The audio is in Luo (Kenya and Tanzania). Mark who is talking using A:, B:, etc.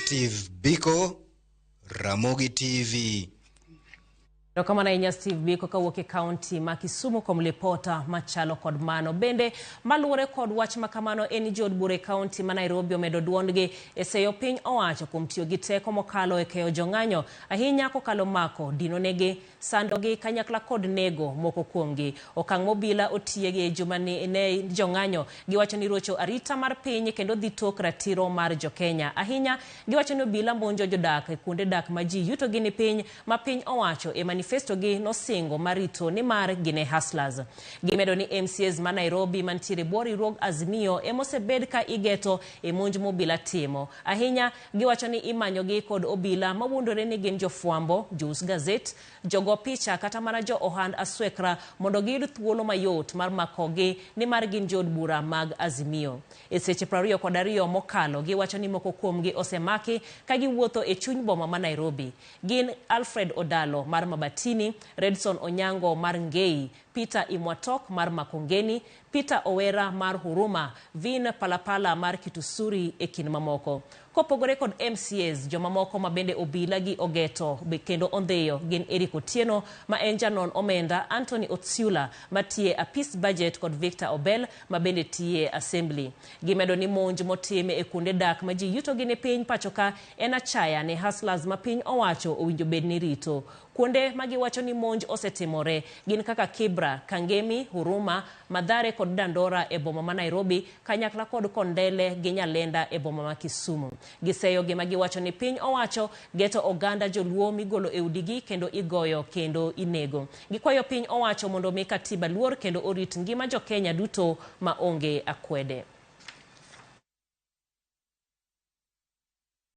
A: Steve Biko, Ramogi TV.
B: Kama na inya Steve Biko kawuok e county ma Kisumu kom lipota machalo kod mano. Bende maluore kod wach makamano en jod bure county ma Nairobi omedo duondgi e seyo piny owacho kuom tiyo gi teko mokalo e keyo jong'anyo ahinya kokalo mako dinonegi sandogi kanyakla kod nego moko kuomgi. Okang' mobila otiegi e juma ni ne jong'anyo giwacho ni rocho arita mar piny kendo dhi tok ratiro mar jokenya. Ahinya giwacho ni obila monjo jodak e kuonde dak ma ji yuto gi ni piny ma piny owacho e manifesto gi nosingo marito ni mar gine hustlers. Gimedo ni MCAs ma Nairobi mantiere bori rog Azimio emosebed ka igeto e monj mobila timo. Ahinya giwacho ni imanyo gi kod obila mawundore ni gin jofuambo, jous gazet, jogo picha kata mana jo ohand aswekra mondo giyud thuolo mayot mar makogi ni mar gin jod bura mag Azimio. E seche 22 mokalo giwacho ni moko kuomgi osemaki ka giwuotho e chuny boma ma Nairobi. Gin Alfred Odalo mar Mabatini, Redson Onyango mar Ngei, Peter Imwatok mar Makongeni, Peter Owera mar Huruma, Vin Palapala mar Kitusuri e kin mamoko. Kopogore kod MCAs, jomamoko mabende obila gi ogeto kendo ondheyo gin Eric Otieno ma en janon omenda, Anthony Otsiula matie apis budget kod Victor Obel mabende tie assembly. Gimedo ni monj motime e kunde dak ma ji yuto gine piny pachoka en achaya ne hustlers ma piny owacho owinjo bed ni rito. Kuonde magiwacho ni monj osetimore gin kaka Kibra, Kangemi, Huruma, Madhare kod Dandora e boma ma Nairobi, kanyakla kod Kondele gi Nyalenda e boma ma Kisumu. Giseyo gima giwacho ni piny owacho geto oganda joluo migolo e udigi kendo igoyo kendo inego. Gikwayo piny owacho mondo mi katiba luor kendo orit ngima jo Kenya duto ma onge akwede.